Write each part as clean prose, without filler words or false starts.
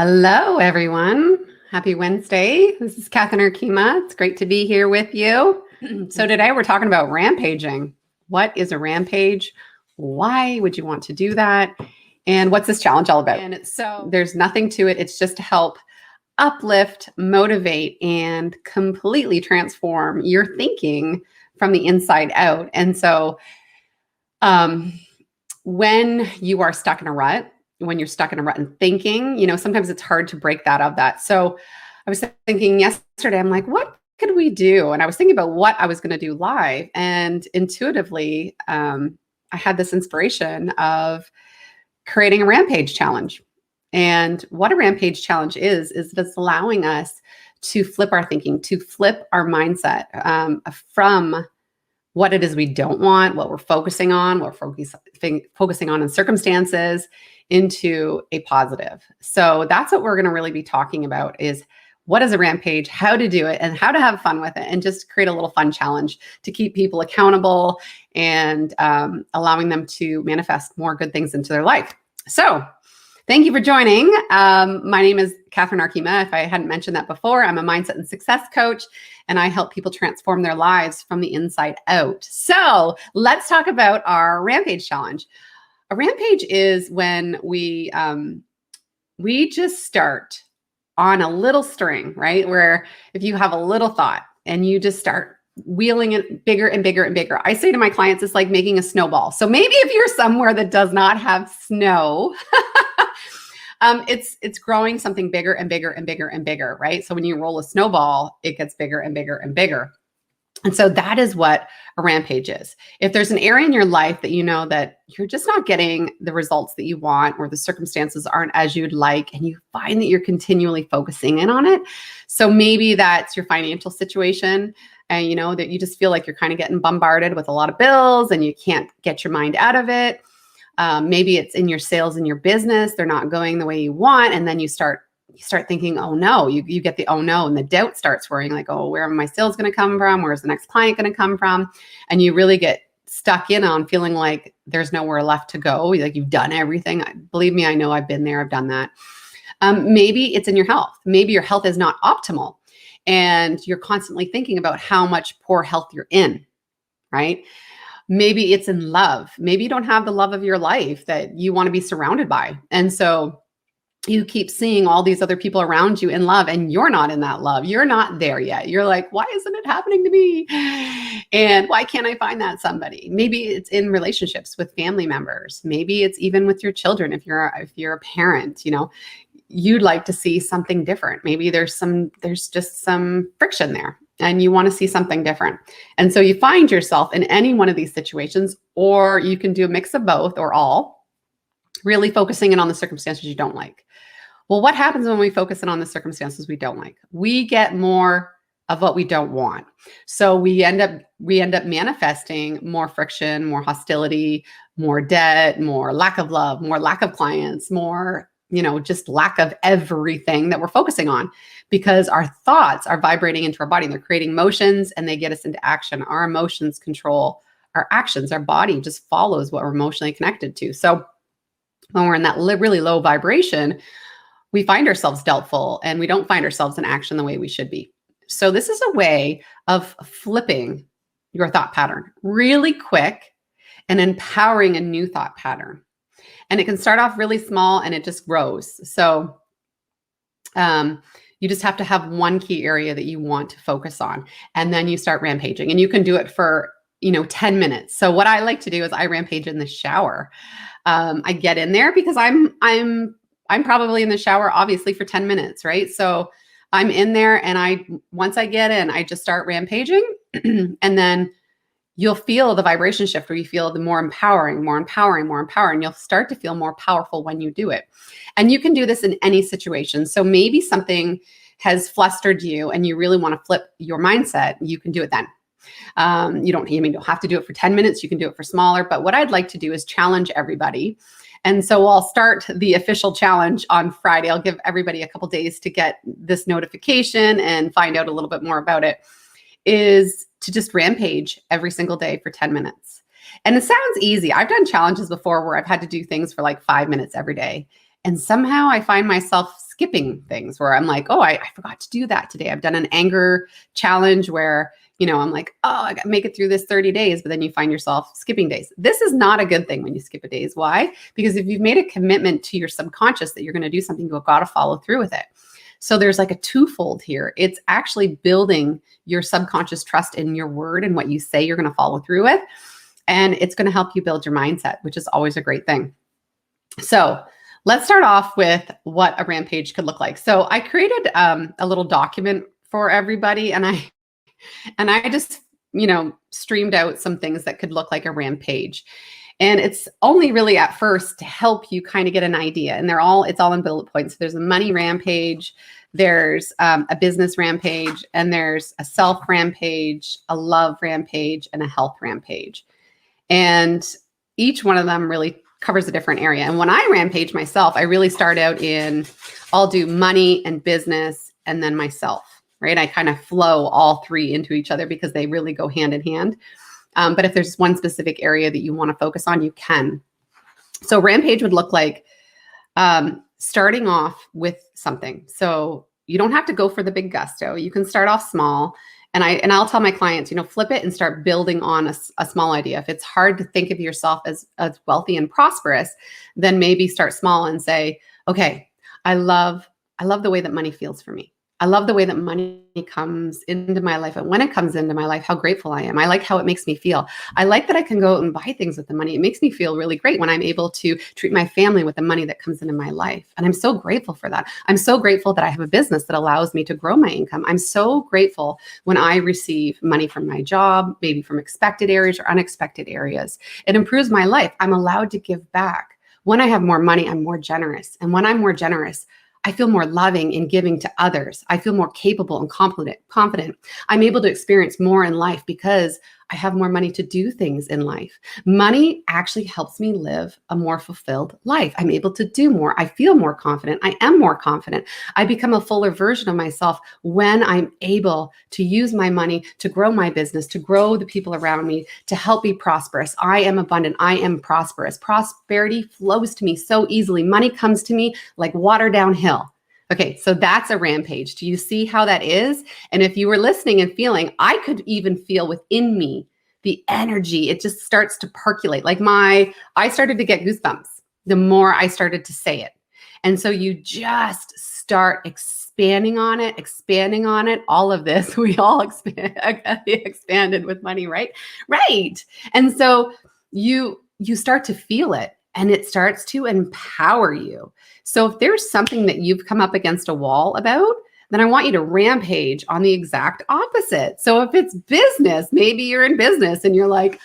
Hello, everyone. Happy Wednesday. This is Catherine Arkema. It's great to be here with you. So today we're talking about rampaging. What is a rampage? Why would you want to do that? And what's this challenge all about? And there's nothing to it. It's just to help uplift, motivate, and completely transform your thinking from the inside out. And so when you are stuck in a rut, when you're stuck in a rut and thinking, sometimes it's hard to break that of that. So I was thinking yesterday, I'm like, what could we do? And I was thinking about what I was going to do live. And intuitively, I had this inspiration of creating a rampage challenge. And what a rampage challenge is it's allowing us to flip our thinking, to flip our mindset from what it is we don't want, what we're focusing on, what we're focusing on in circumstances, into a positive. So that's what we're going to really be talking about is what is a rampage, how to do it, and how to have fun with it, and just create a little fun challenge to keep people accountable and allowing them to manifest more good things into their life. So thank you for joining. My name is Catherine Arkema. If I hadn't mentioned that before, I'm a mindset and success coach, and I help people transform their lives from the inside out. So let's talk about our Rampage challenge. A rampage is when we just start on a little string, right? Where if you have a little thought and you just start wheeling it bigger and bigger and bigger. I say to my clients, it's like making a snowball. So maybe if you're somewhere that does not have snow, it's growing something bigger and bigger and bigger and bigger, right? So when you roll a snowball, it gets bigger and bigger and bigger. And so that is what a rampage is. If there's an area in your life that you know that you're just not getting the results that you want, or the circumstances aren't as you'd like, and you find that you're continually focusing in on it. So maybe that's your financial situation, and that you just feel like you're kind of getting bombarded with a lot of bills and you can't get your mind out of it. Maybe it's in your sales in your business. They're not going the way you want. And then you start thinking, oh no, you get the, oh no. And the doubt starts worrying like, oh, where are my sales going to come from? Where's the next client going to come from? And you really get stuck in on feeling like there's nowhere left to go. Like you've done everything. Believe me, I know I've been there. I've done that. Maybe it's in your health. Maybe your health is not optimal and you're constantly thinking about how much poor health you're in, right? Maybe it's in love. Maybe you don't have the love of your life that you want to be surrounded by. And so you keep seeing all these other people around you in love and you're not in that love. You're not there yet. You're like, why isn't it happening to me? And why can't I find that somebody? Maybe it's in relationships with family members. Maybe it's even with your children. If you're a parent, you'd like to see something different. Maybe there's just some friction there and you want to see something different. And so you find yourself in any one of these situations, or you can do a mix of both or all, really focusing in on the circumstances you don't like. Well, what happens when we focus in on the circumstances we don't like? We get more of what we don't want. So we end up manifesting more friction, more hostility, more debt, more lack of love, more lack of clients, more, just lack of everything that we're focusing on, because our thoughts are vibrating into our body and they're creating motions and they get us into action. Our emotions control our actions. Our body just follows what we're emotionally connected to. So when we're in that really low vibration, we find ourselves doubtful and we don't find ourselves in action the way we should be. So this is a way of flipping your thought pattern really quick and empowering a new thought pattern. And it can start off really small and it just grows. So you just have to have one key area that you want to focus on. And then you start rampaging, and you can do it for 10 minutes. So what I like to do is I rampage in the shower. I get in there because I'm probably in the shower, obviously, for 10 minutes, right? So I'm in there, and once I get in, I just start rampaging, and then you'll feel the vibration shift where you feel the more empowering. You'll start to feel more powerful when you do it. And you can do this in any situation. So maybe something has flustered you and you really want to flip your mindset. You can do it then. You don't have to do it for 10 minutes. You can do it for smaller. But what I'd like to do is challenge everybody. And so I'll start the official challenge on Friday. I'll give everybody a couple days to get this notification and find out a little bit more about it, is to just rampage every single day for 10 minutes. And it sounds easy. I've done challenges before where I've had to do things for like 5 minutes every day. And somehow I find myself skipping things where I'm like, oh, I forgot to do that today. I've done an anger challenge where, I'm like, oh, I got to make it through this 30 days, but then you find yourself skipping days. This is not a good thing when you skip a days. Why? Because if you've made a commitment to your subconscious that you're going to do something, you've got to follow through with it. So there's like a twofold here. It's actually building your subconscious trust in your word and what you say you're going to follow through with. And it's going to help you build your mindset, which is always a great thing. So let's start off with what a rampage could look like. So I created a little document for everybody, and I just, streamed out some things that could look like a rampage. And it's only really at first to help you kind of get an idea. And it's all in bullet points. There's a money rampage, there's a business rampage, and there's a self rampage, a love rampage, and a health rampage. And each one of them really covers a different area. And when I rampage myself, I really start out I'll do money and business and then myself. Right? I kind of flow all three into each other because they really go hand in hand. But if there's one specific area that you want to focus on, you can. So rampage would look like starting off with something. So you don't have to go for the big gusto. You can start off small. And I'll tell my clients, flip it and start building on a small idea. If it's hard to think of yourself as wealthy and prosperous, then maybe start small and say, okay, I love the way that money feels for me. I love the way that money comes into my life. And when it comes into my life, how grateful I am. I like how it makes me feel. I like that I can go out and buy things with the money. It makes me feel really great when I'm able to treat my family with the money that comes into my life. And I'm so grateful for that. I'm so grateful that I have a business that allows me to grow my income. I'm so grateful when I receive money from my job, maybe from expected areas or unexpected areas. It improves my life. I'm allowed to give back. When I have more money, I'm more generous. And when I'm more generous, I feel more loving in giving to others. I feel more capable and confident. I'm able to experience more in life because I have more money to do things in life. Money actually helps me live a more fulfilled life. I'm able to do more. I feel more confident. I am more confident. I become a fuller version of myself when I'm able to use my money to grow my business, to grow the people around me, to help be prosperous. I am abundant. I am prosperous. Prosperity flows to me so easily. Money comes to me like water downhill. Okay, so that's a rampage. Do you see how that is? And if you were listening and feeling, I could even feel within me the energy. It just starts to percolate. Like I started to get goosebumps the more I started to say it. And so you just start expanding on it. All of this, we all expanded with money, right? Right. And so you start to feel it. And it starts to empower you. So if there's something that you've come up against a wall about, then I want you to rampage on the exact opposite. So if it's business, maybe you're in business and you're like,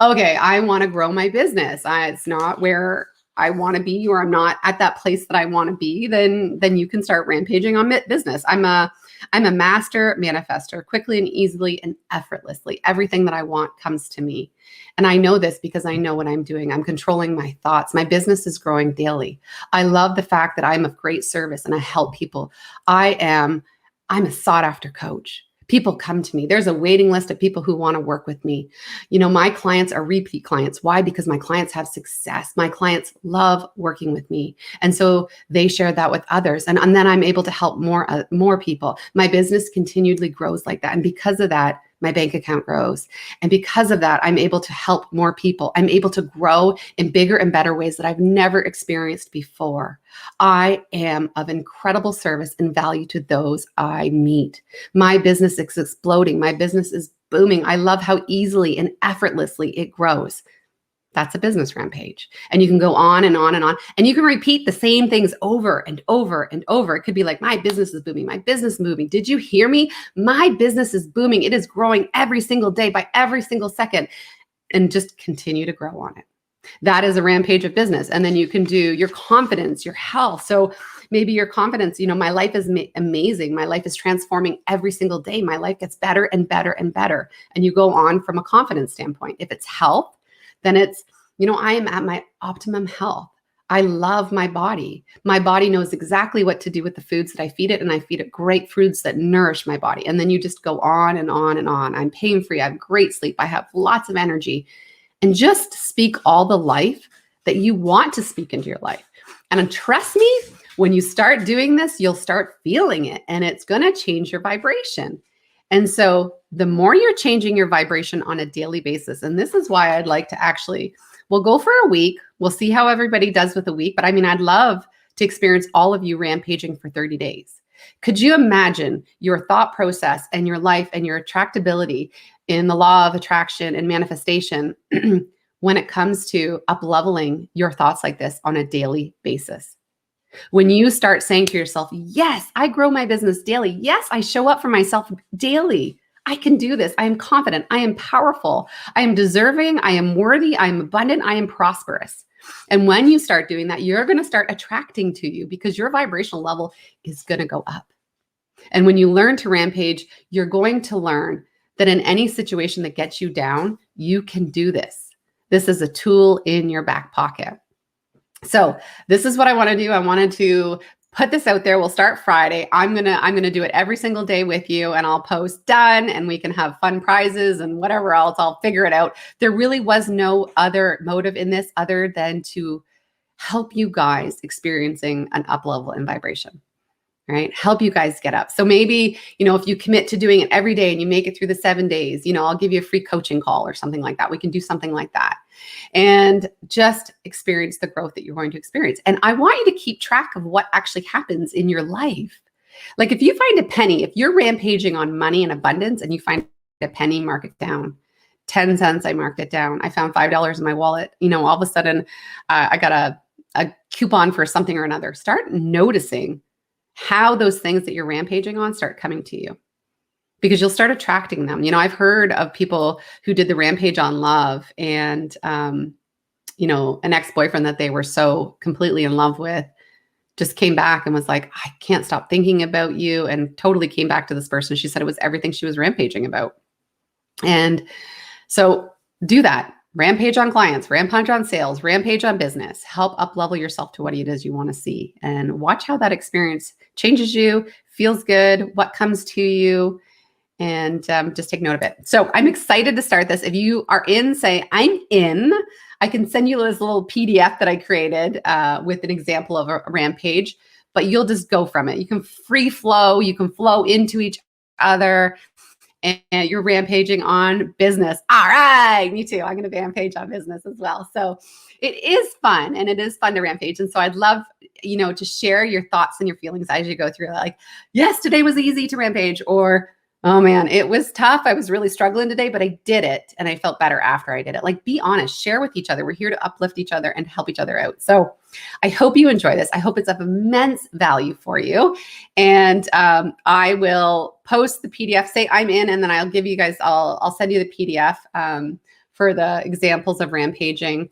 okay, I want to grow my business. It's not where I want to be, or I'm not at that place that I want to be, then you can start rampaging on business. I'm a master manifester, quickly and easily and effortlessly. Everything that I want comes to me. And I know this because I know what I'm doing. I'm controlling my thoughts. My business is growing daily. I love the fact that I'm of great service and I help people. I'm a sought after coach. People come to me. There's a waiting list of people who want to work with me. My clients are repeat clients. Why? Because my clients have success. My clients love working with me. And so they share that with others. And then I'm able to help more people. My business continually grows like that. And because of that, my bank account grows. And because of that, I'm able to help more people. I'm able to grow in bigger and better ways that I've never experienced before. I am of incredible service and value to those I meet. My business is exploding. My business is booming. I love how easily and effortlessly it grows. That's a business rampage. And you can go on and on and on. And you can repeat the same things over and over and over. It could be like, my business is booming. My business is booming. Did you hear me? My business is booming. It is growing every single day by every single second. And just continue to grow on it. That is a rampage of business. And then you can do your confidence, your health. So maybe your confidence, my life is amazing. My life is transforming every single day. My life gets better and better and better. And you go on from a confidence standpoint. If it's health, then it's, I am at my optimum health. I love my body. My body knows exactly what to do with the foods that I feed it, and I feed it great foods that nourish my body. And then you just go on and on and on. I'm pain-free. I have great sleep. I have lots of energy. And just speak all the life that you want to speak into your life. And trust me, When you start doing this, you'll start feeling it and it's going to change your vibration. And so the more you're changing your vibration on a daily basis, and this is why I'd like to actually, we'll go for a week. We'll see how everybody does with a week. But I mean, I'd love to experience all of you rampaging for 30 days. Could you imagine your thought process and your life and your attractability in the law of attraction and manifestation when it comes to up-leveling your thoughts like this on a daily basis? When you start saying to yourself, yes, I grow my business daily. Yes, I show up for myself daily. I can do this. I am confident. I am powerful. I am deserving. I am worthy. I am abundant. I am prosperous. And when you start doing that, you're going to start attracting to you because your vibrational level is going to go up. And when you learn to rampage, you're going to learn that in any situation that gets you down, you can do this. This is a tool in your back pocket. So this is what I want to do. I wanted to put this out there. We'll start Friday. I'm gonna do it every single day with you, and I'll post done, and we can have fun prizes and whatever else. I'll figure it out. There really was no other motive in this other than to help you guys experiencing an up level in vibration. Right? Help you guys get up. So maybe, if you commit to doing it every day and you make it through the 7 days, I'll give you a free coaching call or something like that. We can do something like that and just experience the growth that you're going to experience. And I want you to keep track of what actually happens in your life. Like if you find a penny, if you're rampaging on money and abundance and you find a penny, mark it down. 10 cents, I marked it down. I found $5 in my wallet. All of a sudden I got a coupon for something or another. Start noticing how those things that you're rampaging on start coming to you because you'll start attracting them. I've heard of people who did the rampage on love and, an ex-boyfriend that they were so completely in love with just came back and was like, I can't stop thinking about you, and totally came back to this person. She said it was everything she was rampaging about. And so do that. Rampage on clients, rampage on sales, rampage on business. Help up-level yourself to what it is you want to see and watch how that experience changes you, feels good, what comes to you, and just take note of it. So I'm excited to start this. If you are in, say, I'm in, I can send you this little PDF that I created with an example of a rampage, but you'll just go from it. You can free flow. You can flow into each other. And you're rampaging on business. All right, me too. I'm going to rampage on business as well. So it is fun, and it is fun to rampage. And so I'd love, to share your thoughts and your feelings as you go through. Like, yes, today was easy to rampage, or oh man, it was tough. I was really struggling today, but I did it, and I felt better after I did it. Like, be honest, share with each other. We're here to uplift each other and help each other out. So I hope you enjoy this. I hope it's of immense value for you. And I will post the PDF, say I'm in, and then I'll give you guys, I'll send you the PDF for the examples of rampaging,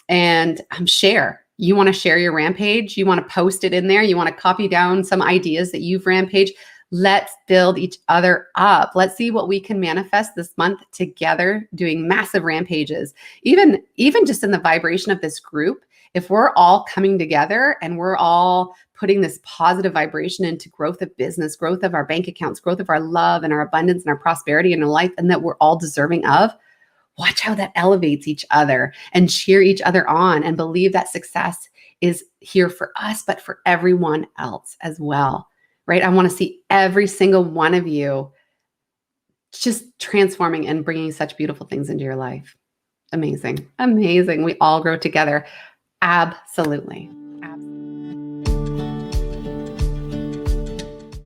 and share. You want to share your rampage. You want to post it in there. You want to copy down some ideas that you've rampaged. Let's build each other up. Let's see what we can manifest this month together, doing massive rampages. Even just in the vibration of this group, if we're all coming together and we're all putting this positive vibration into growth of business, growth of our bank accounts, growth of our love and our abundance and our prosperity in our life, and that we're all deserving of, watch how that elevates each other and cheer each other on and believe that success is here for us, but for everyone else as well. Right? I want to see every single one of you just transforming and bringing such beautiful things into your life. Amazing. Amazing. We all grow together. Absolutely. Absolutely.